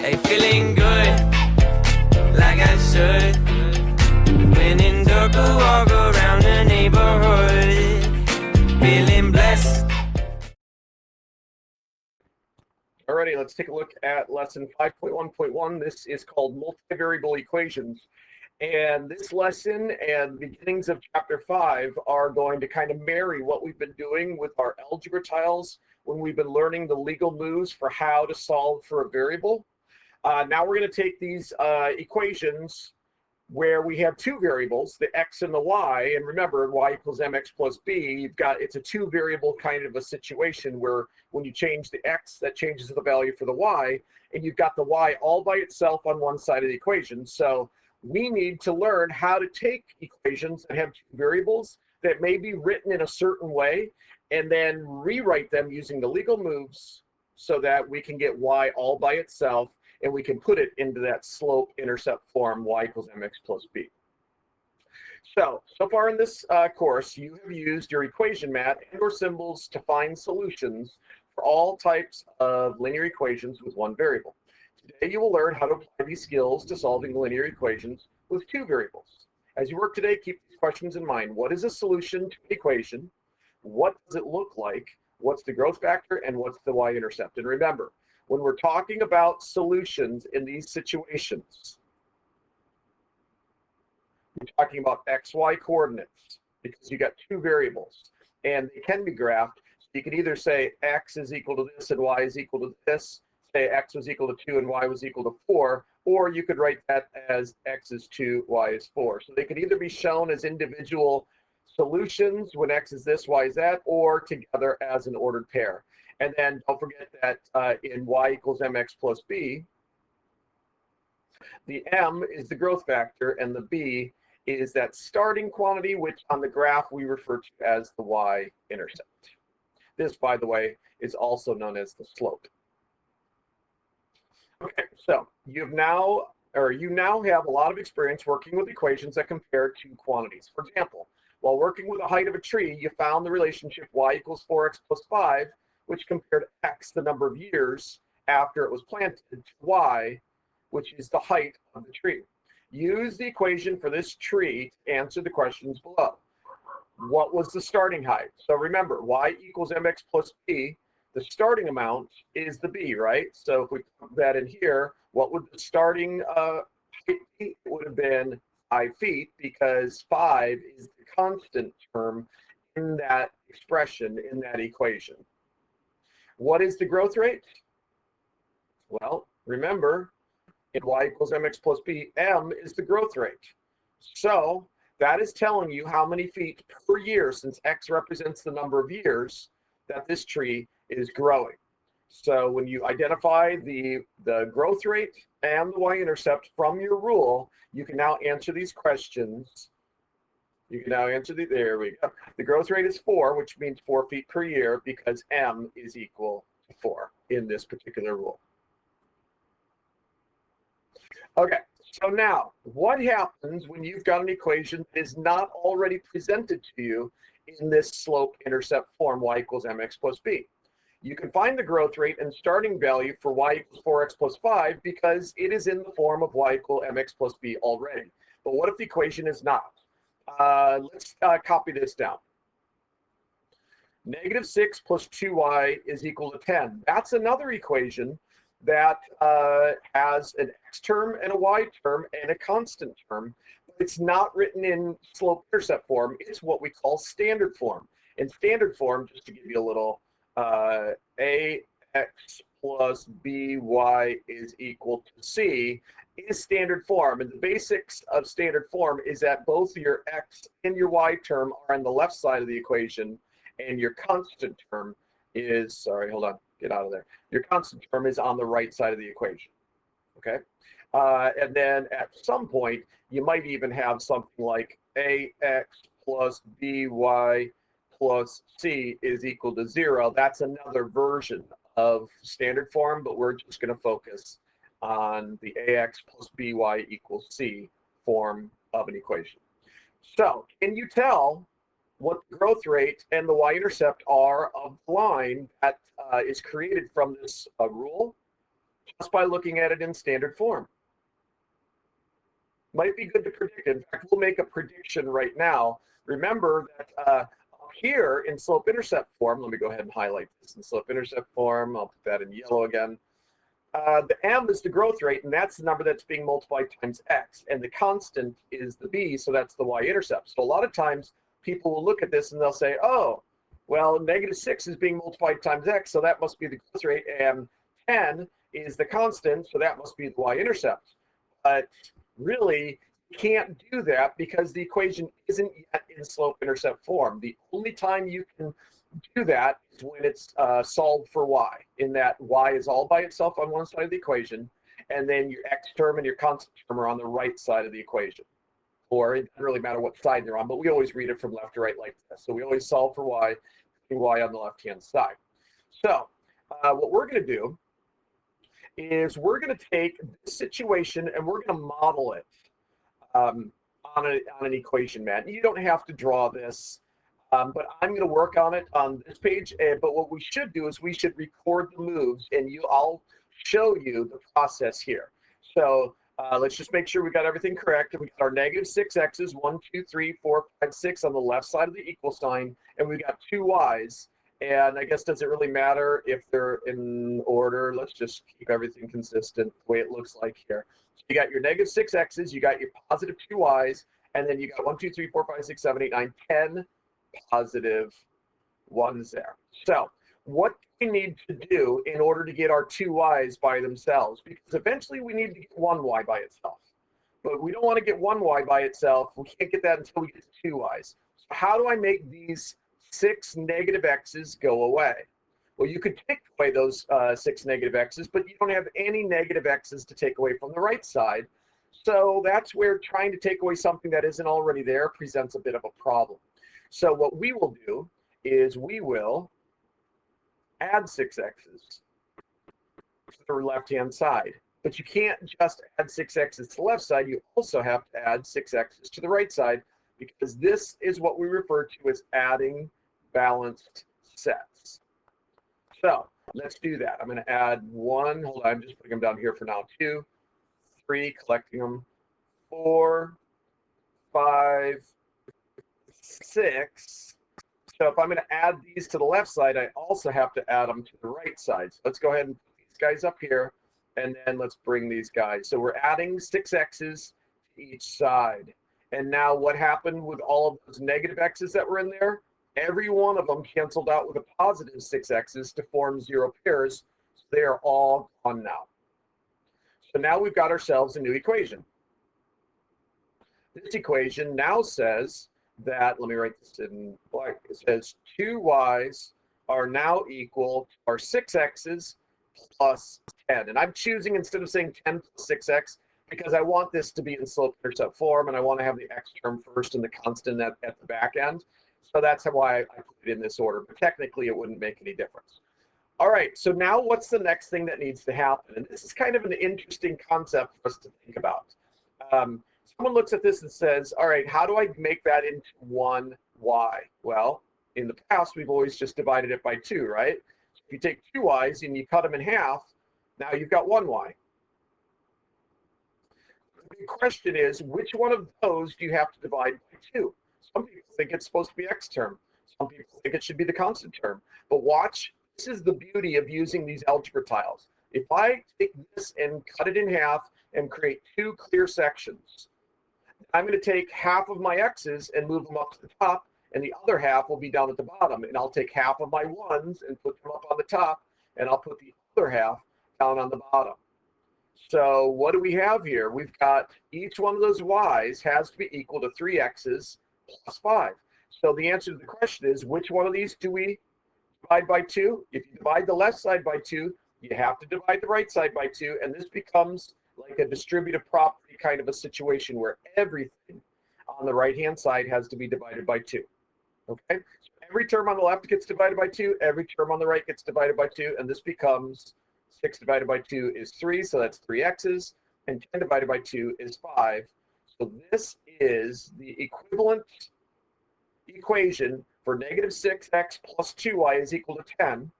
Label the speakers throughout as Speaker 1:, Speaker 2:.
Speaker 1: Hey, feeling good, like I should. When in dark, I walk around the neighborhood, feeling blessed.
Speaker 2: Alrighty, let's take a look at lesson 5.1.1. This is called multivariable equations. And this lesson and the beginnings of chapter 5 are going to kind of marry what we've been doing with our algebra tiles when we've been learning the legal moves for how to solve for a variable. Now we're going to take these equations where we have two variables, the x and the y, and remember y equals mx plus b, it's a two variable kind of a situation where when you change the x, that changes the value for the y, and you've got the y all by itself on one side of the equation. So we need to learn how to take equations that have two variables that may be written in a certain way and then rewrite them using the legal moves so that we can get y all by itself and we can put it into that slope-intercept form, y equals mx plus b. So far in this course, you have used your equation mat and or symbols to find solutions for all types of linear equations with one variable. Today, you will learn how to apply these skills to solving linear equations with two variables. As you work today, keep these questions in mind. What is a solution to an equation? What does it look like? What's the growth factor? And what's the y-intercept? And remember, when we're talking about solutions in these situations, we're talking about xy coordinates because you got two variables and they can be graphed. So you can either say x is equal to this and y is equal to this, say x was equal to 2 and y was equal to 4, or you could write that as x is 2, y is 4. So they could either be shown as individual solutions when x is this, y is that, or together as an ordered pair. And then don't forget that in y equals mx plus b, the m is the growth factor and the b is that starting quantity, which on the graph we refer to as the y-intercept. This, by the way, is also known as the slope. Okay, so you now have a lot of experience working with equations that compare two quantities. For example, while working with the height of a tree, you found the relationship y equals 4x plus 5, which compared x, the number of years after it was planted, to y, which is the height of the tree. Use the equation for this tree to answer the questions below. What was the starting height? So remember, y equals mx plus b. The starting amount is the b, right? So if we put that in here, what would the starting height be? It would have been 5 feet because 5 is the constant term in that expression, in that equation. What is the growth rate? Well, remember, in y equals mx plus b, m is the growth rate. So that is telling you how many feet per year, since x represents the number of years, that this tree is growing. So when you identify the growth rate and the y-intercept from your rule, you can now answer these questions. You can now answer there we go. The growth rate is 4, which means 4 feet per year because m is equal to 4 in this particular rule. Okay, so now what happens when you've got an equation that is not already presented to you in this slope-intercept form, y equals mx plus b? You can find the growth rate and starting value for y equals 4x plus 5 because it is in the form of y equal mx plus b already. But what if the equation is not? Let's copy this down. -6 plus 2y is equal to 10. That's another equation that has an x term and a y term and a constant term. It's not written in slope-intercept form. It's what we call standard form. In standard form, just to give you a little, ax plus by is equal to c is standard form. And the basics of standard form is that both your x and your y term are on the left side of the equation, and your constant term is, sorry, hold on, get out of there. Your constant term is on the right side of the equation, okay? And then at some point, you might even have something like ax plus by plus c is equal to 0. That's another version of standard form, but we're just going to focus on the ax plus by equals c form of an equation. So can you tell what the growth rate and the y-intercept are of the line that is created from this rule? just by looking at it in standard form. Might be good to predict. In fact, we'll make a prediction right now. Remember that up here in slope-intercept form, let me go ahead and highlight this in slope-intercept form. I'll put that in yellow again. The m is the growth rate, and that's the number that's being multiplied times x. And the constant is the b, so that's the y-intercept. So a lot of times people will look at this and they'll say, oh, well, -6 is being multiplied times x, so that must be the growth rate, and 10 is the constant, so that must be the y-intercept. But really, you can't do that because the equation isn't yet in slope-intercept form. The only time you can do that is when it's solved for y, in that y is all by itself on one side of the equation, and then your x term and your constant term are on the right side of the equation. Or it doesn't really matter what side they're on, but we always read it from left to right like this. So we always solve for y, and y on the left-hand side. So what we're going to do is we're going to take this situation and we're going to model it on an equation mat. You don't have to draw this, but I'm going to work on it on this page. But what we should do is we should record the moves, and I'll show you the process here. So let's just make sure we got everything correct. And we got our -6x's, 1, 2, 3, 4, 5, 6 on the left side of the equal sign, and we got 2 y's. And I guess, does it really matter if they're in order? Let's just keep everything consistent the way it looks like here. So you got your -6x's, you got your positive 2 y's, and then you got 1, 2, 3, 4, 5, 6, 7, 8, 9, 10 positive ones there. So what do we need to do in order to get our 2 y's by themselves? Because eventually we need to get 1 y by itself. But we don't want to get 1 y by itself. We can't get that until we get to 2 y's. So how do I make these 6 negative x's go away? Well, you could take away those 6 negative x's, but you don't have any negative x's to take away from the right side. So that's where trying to take away something that isn't already there presents a bit of a problem. So what we will do is we will add 6 x's to the left-hand side. But you can't just add 6 x's to the left side. You also have to add 6 x's to the right side, because this is what we refer to as adding balanced sets. So let's do that. I'm going to add 1. Hold on, I'm just putting them down here for now. 2, 3, collecting them. 4, 5, 6. So if I'm going to add these to the left side, I also have to add them to the right side. So let's go ahead and put these guys up here, and then let's bring these guys. So we're adding 6 x's to each side. And now what happened with all of those negative x's that were in there? Every one of them canceled out with a positive 6 x's to form 0 pairs. So they are all gone now. So now we've got ourselves a new equation. This equation now says that, let me write this in black, it says 2 y's are now equal to our 6 x's plus 10. And I'm choosing, instead of saying 10 plus 6x, because I want this to be in slope-intercept form, and I want to have the x term first and the constant at the back end. So that's why I put it in this order, but technically it wouldn't make any difference. All right, so now what's the next thing that needs to happen? And this is kind of an interesting concept for us to think about. Someone looks at this and says, all right, how do I make that into 1 y? Well, in the past, we've always just divided it by 2, right? If you take 2 y's and you cut them in half, now you've got 1 y. The question is, which one of those do you have to divide by 2? Some people think it's supposed to be x term. Some people think it should be the constant term. But watch, this is the beauty of using these algebra tiles. If I take this and cut it in half and create 2 clear sections, I'm going to take half of my x's and move them up to the top, and the other half will be down at the bottom. And I'll take half of my 1's and put them up on the top, and I'll put the other half down on the bottom. So what do we have here? We've got each one of those y's has to be equal to 3 x's plus 5. So the answer to the question is, which one of these do we divide by 2? If you divide the left side by 2, you have to divide the right side by 2, and this becomes like a distributive property kind of a situation where everything on the right-hand side has to be divided by 2. Okay? So every term on the left gets divided by 2, every term on the right gets divided by 2, and this becomes 6 divided by 2 is 3, so that's 3 x's, and 10 divided by 2 is 5. So this is the equivalent equation for -6x plus 2y is equal to 10.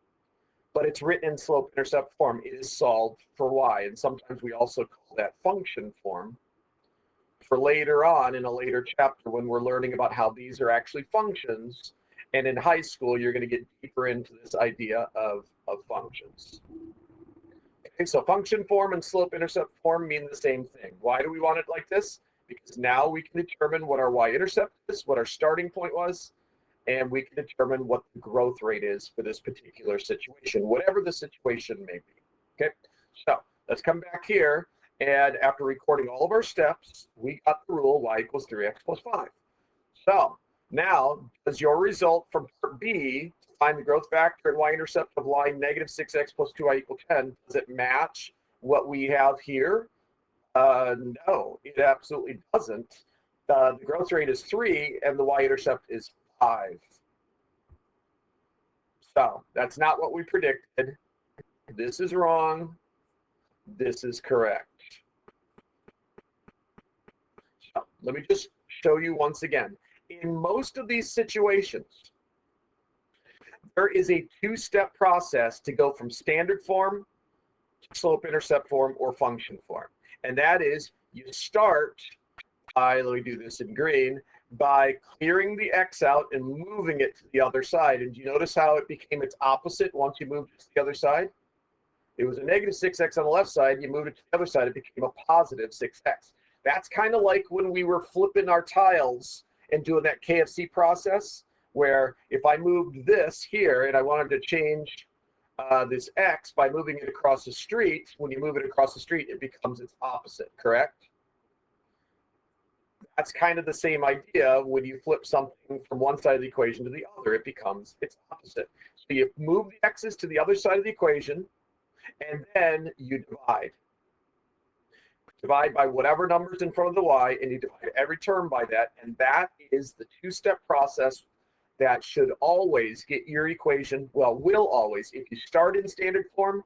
Speaker 2: but it's written in slope-intercept form. It is solved for y, and sometimes we also call that function form for later on in a later chapter when we're learning about how these are actually functions. And in high school, you're going to get deeper into this idea of functions. Okay, so function form and slope-intercept form mean the same thing. Why do we want it like this? Because now we can determine what our y-intercept is, what our starting point was, and we can determine what the growth rate is for this particular situation, whatever the situation may be. Okay, so let's come back here, and after recording all of our steps, we got the rule y equals 3x plus 5. So now, does your result from part B to find the growth factor and y-intercept of line negative 6x plus 2y equal 10, does it match what we have here? No, it absolutely doesn't. The growth rate is 3 and the y-intercept is 5. So that's not what we predicted. This is wrong. This is correct. So let me just show you once again. In most of these situations, there is a two-step process to go from standard form to slope-intercept form or function form. And that is, you start by, let me do this in green, by clearing the x out and moving it to the other side. And do you notice how it became its opposite once you moved it to the other side? It was a negative 6x on the left side. You moved it to the other side, it became a positive 6x. That's kind of like when we were flipping our tiles and doing that KFC process, where if I moved this here and I wanted to change this x by moving it across the street, when you move it across the street, it becomes its opposite, correct? That's kind of the same idea when you flip something from one side of the equation to the other, it becomes its opposite. So you move the x's to the other side of the equation, and then you divide. Divide by whatever number's in front of the y, and you divide every term by that, and that is the two-step process that should always get your equation, well, will always, if you start in standard form,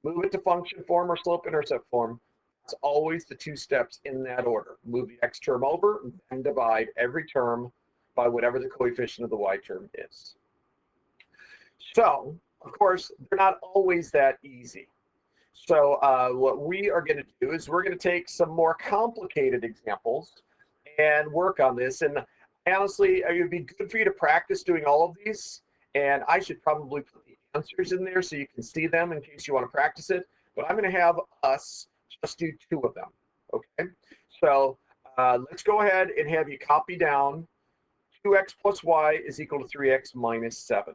Speaker 2: move it to function form or slope-intercept form, it's always the two steps in that order. Move the x term over and divide every term by whatever the coefficient of the y term is. So, of course, they're not always that easy. So what we are going to do is we're going to take some more complicated examples and work on this. And honestly, it would be good for you to practice doing all of these. And I should probably put the answers in there so you can see them in case you want to practice it. But I'm going to have us just do 2 of them. Okay. So let's go ahead and have you copy down 2x plus y is equal to 3x minus 7.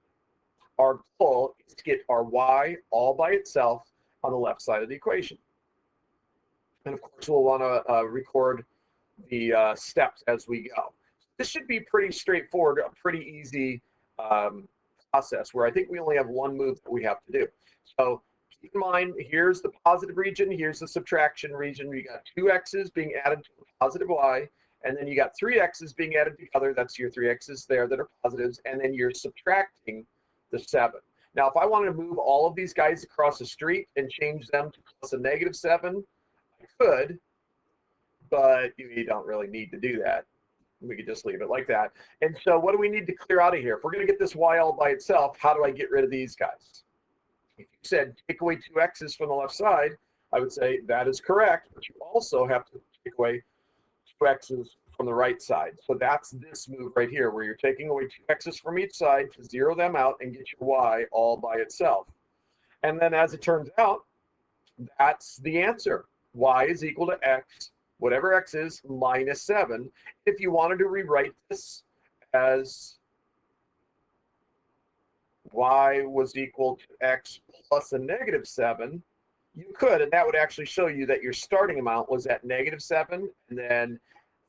Speaker 2: Our goal is to get our y all by itself on the left side of the equation. And of course, we'll want to record the steps as we go. This should be pretty straightforward, a pretty easy process where I think we only have one move that we have to do. So keep in mind, here's the positive region, here's the subtraction region. We got 2 x's being added to a positive y, and then you got 3 x's being added together. That's your 3 x's there that are positives, and then you're subtracting the 7. Now, if I wanted to move all of these guys across the street and change them to plus a negative 7, I could, but you don't really need to do that. We could just leave it like that. And so what do we need to clear out of here? If we're going to get this y all by itself, how do I get rid of these guys? If you said take away 2 x's from the left side, I would say that is correct, but you also have to take away 2 x's from the right side. So that's this move right here, where you're taking away 2 x's from each side to zero them out and get your y all by itself. And then as it turns out, that's the answer. Y is equal to x, whatever x is, minus 7. If you wanted to rewrite this as y was equal to x plus a negative 7, you could, and that would actually show you that your starting amount was at negative 7, and then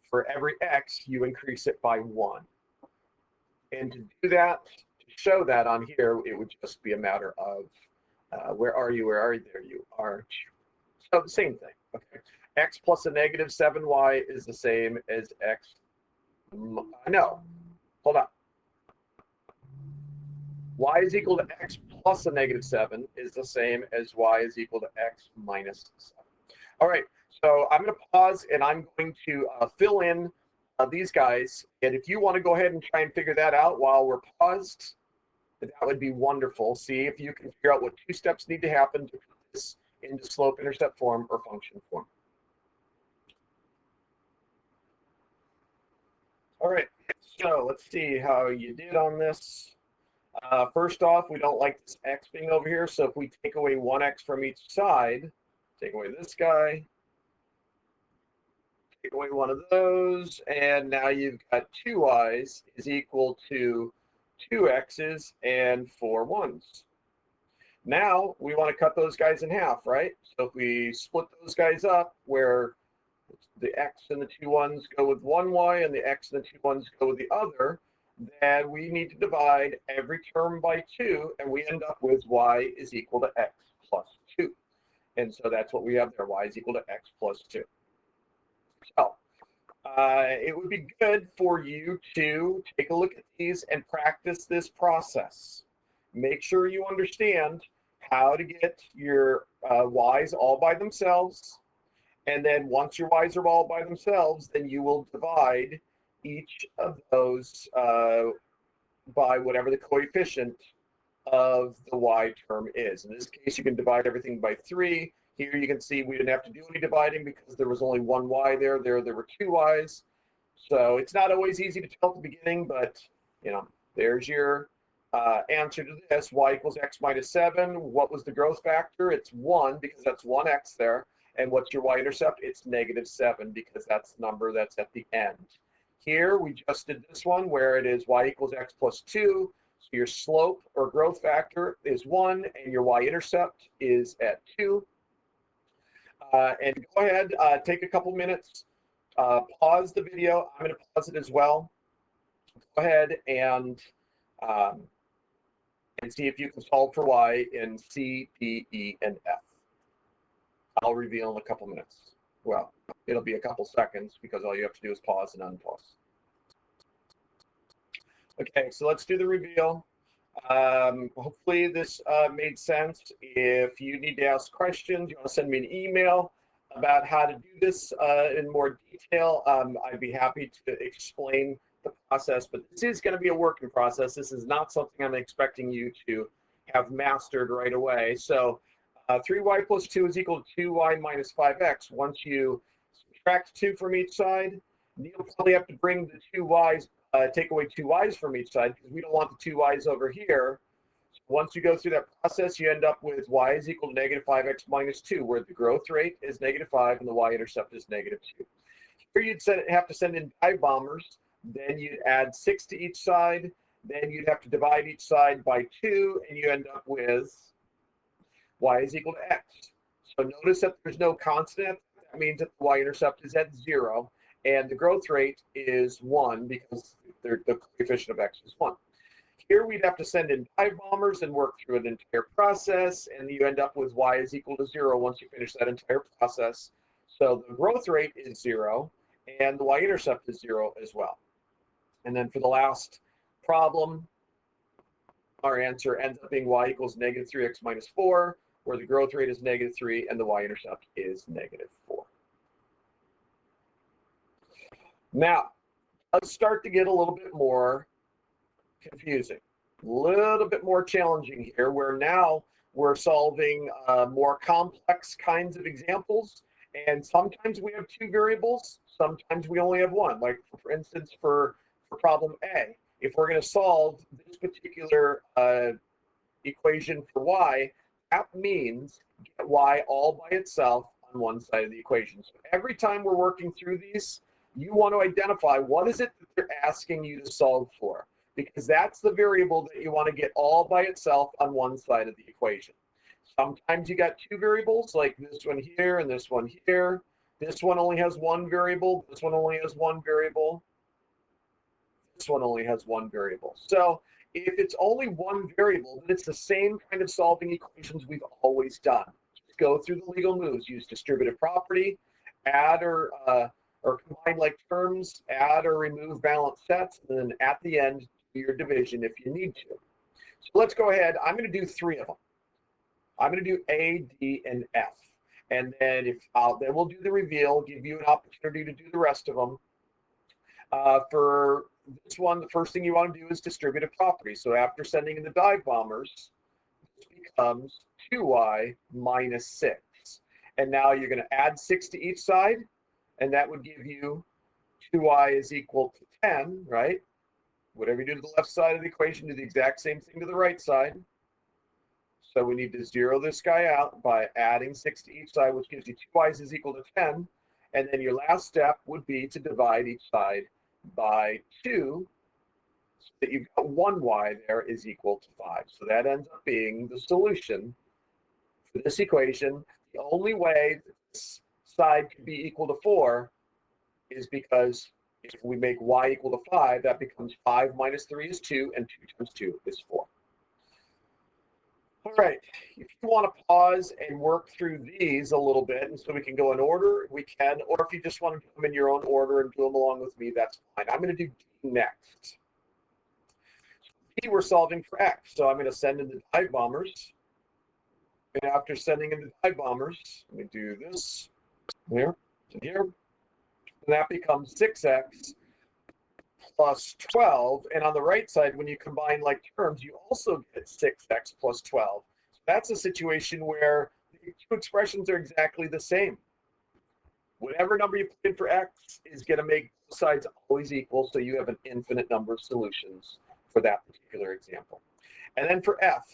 Speaker 2: for every x, you increase it by 1. And to do that, to show that on here, it would just be a matter of, where are you? Where are you? There you are. So the same thing. Okay. X plus a negative 7y is the same as x. No, hold on. Y is equal to x plus a negative 7 is the same as y is equal to x minus 7. All right, so I'm going to pause and I'm going to fill in these guys. And if you want to go ahead and try and figure that out while we're paused, that would be wonderful. See if you can figure out what 2 steps need to happen to put this into slope-intercept form or function form. All right, so let's see how you did on this. First off, we don't like this x being over here, so if we take away 1x from each side, take away this guy, take away one of those, and now you've got 2y's is equal to 2 x's and 4 1's. Now we want to cut those guys in half, right? So if we split those guys up where the x and the 2 1's go with one y and the x and the 2 1's go with the other, then we need to divide every term by 2, and we end up with y is equal to x plus 2. And so that's what we have there, y is equal to x plus 2. So it would be good for you to take a look at these and practice this process. Make sure you understand how to get your y's all by themselves. And then once your y's are all by themselves, then you will divide each of those by whatever the coefficient of the y term is. In this case, you can divide everything by 3. Here you can see we didn't have to do any dividing because there was only one y there. There were 2 y's. So it's not always easy to tell at the beginning, but there's your answer to this. Y equals x minus 7. What was the growth factor? It's 1 because that's 1x there. And what's your y-intercept? It's negative 7 because that's the number that's at the end. Here we just did this one where it is y equals x plus 2. So your slope or growth factor is 1 and your y-intercept is at 2. And go ahead, take a couple minutes, pause the video. I'm going to pause it as well. Go ahead and see if you can solve for y in C, D, E, and F. I'll reveal in a couple minutes. Well, it'll be a couple seconds because all you have to do is pause and unpause. Okay, so let's do the reveal. Hopefully this made sense. If you need to ask questions, you want to send me an email about how to do this in more detail, I'd be happy to explain the process, but this is going to be a working process. This is not something I'm expecting you to have mastered right away. So 3y plus 2 is equal to 2y minus 5x. Once you subtract 2 from each side, you'll probably have to bring the 2 y's, take away 2 y's from each side because we don't want the 2 y's over here. Once you go through that process, you end up with y is equal to negative 5x minus 2, where the growth rate is negative 5 and the y-intercept is negative 2. Here you'd have to send in dive bombers. Then you'd add 6 to each side. Then you'd have to divide each side by 2, and you end up with y is equal to x. So notice that there's no constant. That means that the y-intercept is at 0, and the growth rate is 1 because the coefficient of x is 1. Here we'd have to send in dive bombers and work through an entire process, and you end up with y is equal to 0 once you finish that entire process. So the growth rate is 0, and the y-intercept is 0 as well. And then for the last problem, our answer ends up being y equals negative 3x minus 4, where the growth rate is negative 3 and the y-intercept is negative 4. Now, let's start to get a little bit more confusing, a little bit more challenging here, where now we're solving more complex kinds of examples, and sometimes we have 2 variables, sometimes we only have 1. Like for instance, for problem A, if we're going to solve this particular equation for y, that means get y all by itself on one side of the equation. So every time we're working through these, you want to identify what is it that they're asking you to solve for, because that's the variable that you want to get all by itself on one side of the equation. Sometimes you got 2 variables, like this one here and this one here. This one only has 1 variable. This one only has 1 variable. This one only has 1 variable. So if it's only 1 variable, then it's the same kind of solving equations we've always done. Just go through the legal moves. Use distributive property, add or combine like terms, add or remove balanced sets, and then at the end, do your division if you need to. So let's go ahead. I'm going to do 3 of them. I'm going to do A, D, and F. And then then we'll do the reveal, give you an opportunity to do the rest of them. For this one, the first thing you want to do is distributive property. So after sending in the dive bombers, this becomes 2y minus 6. And now you're going to add 6 to each side, and that would give you 2y is equal to 10, right? Whatever you do to the left side of the equation, do the exact same thing to the right side. So we need to zero this guy out by adding 6 to each side, which gives you 2y is equal to 10. And then your last step would be to divide each side by 2, so that you've got 1y there is equal to 5. So that ends up being the solution for this equation. The only way this side could be equal to 4 is because if we make y equal to 5, that becomes 5 minus 3 is 2, and 2 times 2 is 4. All right, if you want to pause and work through these a little bit, and so we can go in order, we can, or if you just want to do them in your own order and do them along with me, that's fine. I'm going to do D next. D, we're solving for x, so I'm going to send in the dive bombers. And after sending in the dive bombers, let me do this here to here, and that becomes 6x plus 12, and on the right side, when you combine like terms, you also get 6x plus 12. So that's a situation where the two expressions are exactly the same. Whatever number you put in for x is going to make both sides always equal, so you have an infinite number of solutions for that particular example. And then for f,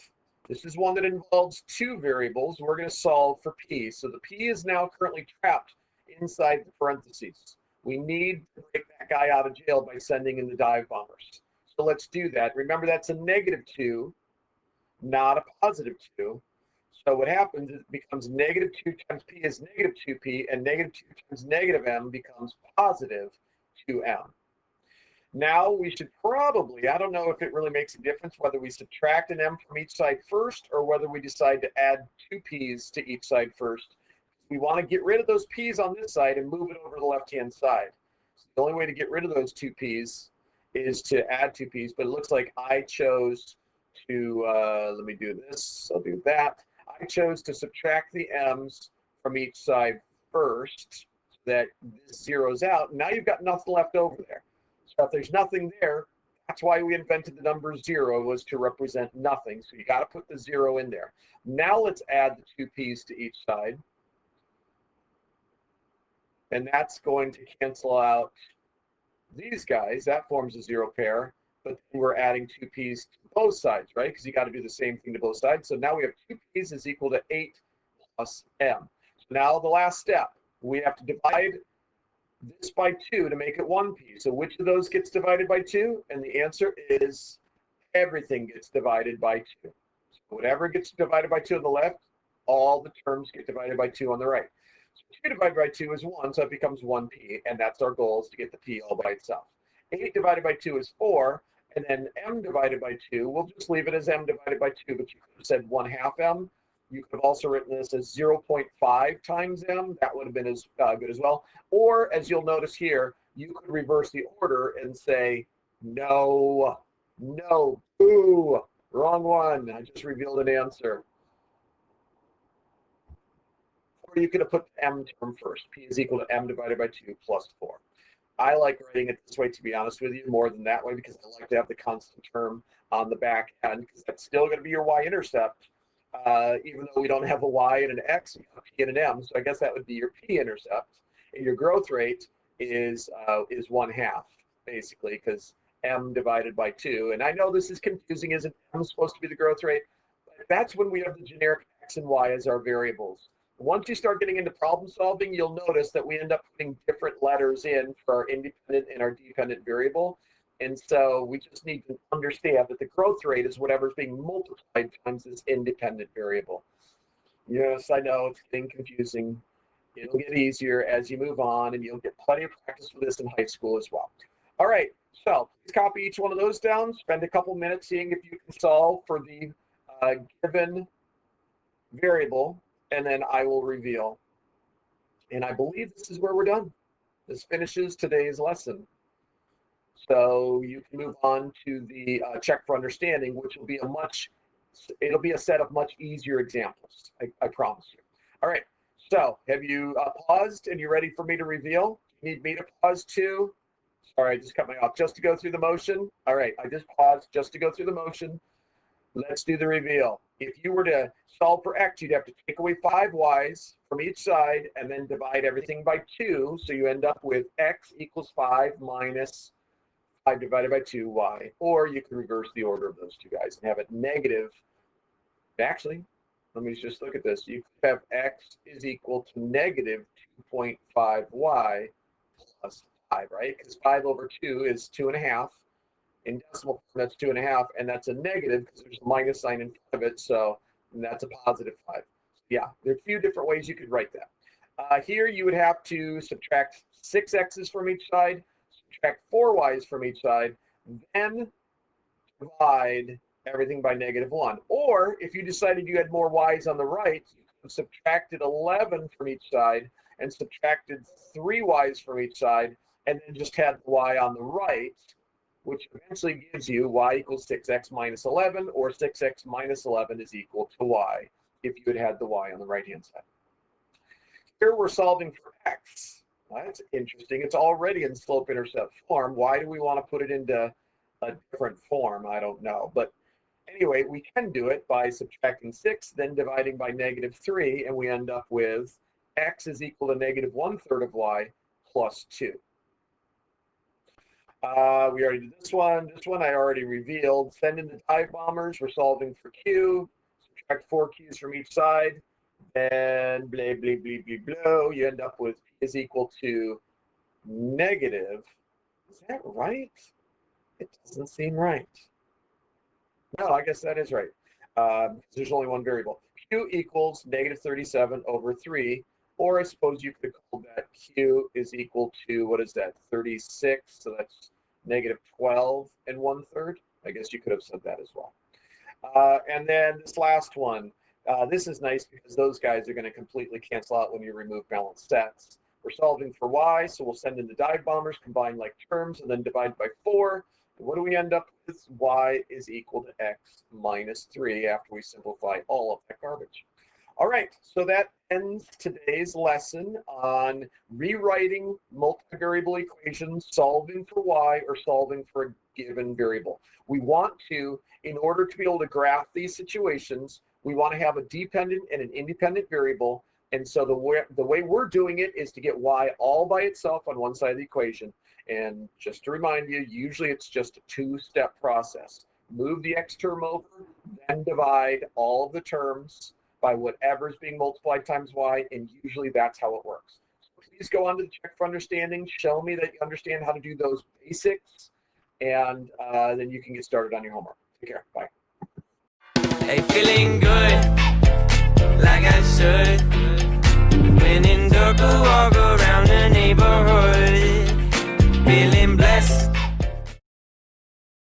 Speaker 2: this is one that involves two variables. We're going to solve for p. So the p is now currently trapped inside the parentheses. We need to break that guy out of jail by sending in the dive bombers. So let's do that. Remember, that's a -2, not a +2. So what happens is it becomes -2 times p is -2p, and -2 times -m becomes +2m. Now we should probably, I don't know if it really makes a difference whether we subtract an m from each side first or whether we decide to add 2 p's to each side first. We want to get rid of those p's on this side and move it over to the left-hand side. So the only way to get rid of those 2 p's is to add 2 p's, but it looks like I chose to, let me do this, I'll do that. I chose to subtract the m's from each side first, so that this zeroes out. Now you've got nothing left over there. So if there's nothing there, that's why we invented the number 0, was to represent nothing. So you got to put the 0 in there. Now let's add the 2 p's to each side. And that's going to cancel out these guys. That forms a 0 pair. But then we're adding 2 p's to both sides, right? Because you got to do the same thing to both sides. So now we have 2 p's is equal to 8 plus m. So now the last step, we have to divide this by 2 to make it 1p. So which of those gets divided by 2? And the answer is everything gets divided by 2. So whatever gets divided by 2 on the left, all the terms get divided by 2 on the right. So 2 divided by 2 is 1, so it becomes 1p, and that's our goal, is to get the p all by itself. 8 divided by 2 is 4, and then m divided by 2, we'll just leave it as m divided by 2, but you could have said 1/2 m. You could have also written this as 0.5 times m. That would have been as good as well. Or, as you'll notice here, you could reverse the order and say, no, boo, wrong one. I just revealed an answer. Or you could have put the m term first. P is equal to m divided by 2 plus 4. I like writing it this way, to be honest with you, more than that way, because I like to have the constant term on the back end, because that's still going to be your y-intercept. Even though we don't have a y and an x, we have a p and an m, so I guess that would be your p-intercept. And your growth rate is 1/2, basically, because m divided by 2. And I know this is confusing. Isn't m supposed to be the growth rate? But that's when we have the generic x and y as our variables. Once you start getting into problem solving, you'll notice that we end up putting different letters in for our independent and our dependent variable. And so we just need to understand that the growth rate is whatever's being multiplied times this independent variable. Yes, I know it's getting confusing. It'll get easier as you move on, and you'll get plenty of practice with this in high school as well. All right, so please copy each one of those down. Spend a couple minutes seeing if you can solve for the given variable, and then I will reveal. And I believe this is where we're done. This finishes today's lesson. So you can move on to the check for understanding, which will be it'll be a set of much easier examples, I promise you. All right, so have you paused and you ready for me to reveal? You need me to pause too? Sorry, I just cut my off. Just to go through the motion. All right, I just paused just to go through the motion. Let's do the reveal. If you were to solve for x, you'd have to take away 5 y's from each side and then divide everything by 2. So you end up with x equals 5 minus 5 divided by 2y. Or you can reverse the order of those two guys and have it negative. Actually, let me just look at this. You could have x is equal to negative 2.5y plus 5, right? Because 5 over 2 is 2.5. In decimal form, that's 2.5, and that's a negative because there's a minus sign in front of it, so that's a positive 5. Yeah, there are a few different ways you could write that. Here you would have to subtract 6 x's from each side, subtract 4 y's from each side, then divide everything by negative 1. Or if you decided you had more y's on the right, you could have subtracted 11 from each side and subtracted 3 y's from each side, and then just had the y on the right, which eventually gives you y equals 6x minus 11, or 6x minus 11 is equal to y, if you had the y on the right-hand side. Here we're solving for x. Well, that's interesting. It's already in slope-intercept form. Why do we want to put it into a different form? I don't know. But anyway, we can do it by subtracting 6, then dividing by negative 3, and we end up with x is equal to negative 1/3 of y plus 2. We already did this one. This one I already revealed. Send in the dive bombers. We're solving for q. Subtract 4 q's from each side. And blah, blah, blah, blah, blah. You end up with p is equal to negative. Is that right? It doesn't seem right. No, I guess that is right. There's only one variable. Q equals negative 37 over 3. Or I suppose you could call that q is equal to, what is that, 36? So that's negative 12 and 1/3. I guess you could have said that as well. And then this last one, this is nice because those guys are going to completely cancel out when you remove balanced sets. We're solving for y, so we'll send in the dive bombers, combine like terms, and then divide by 4. And what do we end up with? Y is equal to x minus 3 after we simplify all of that garbage. All right, so that ends today's lesson on rewriting multivariable equations, solving for y or solving for a given variable. We want to, in order to be able to graph these situations, we want to have a dependent and an independent variable. And so the way we're doing it is to get y all by itself on one side of the equation. And just to remind you, usually it's just a 2-step process. Move the x term over, then divide all of the terms by whatever is being multiplied times y, and usually that's how it works. So please go on to the Check for Understanding, show me that you understand how to do those basics, and then you can get started on your homework. Take care, bye.
Speaker 1: Hey, feeling good, like I should. When in dark, walk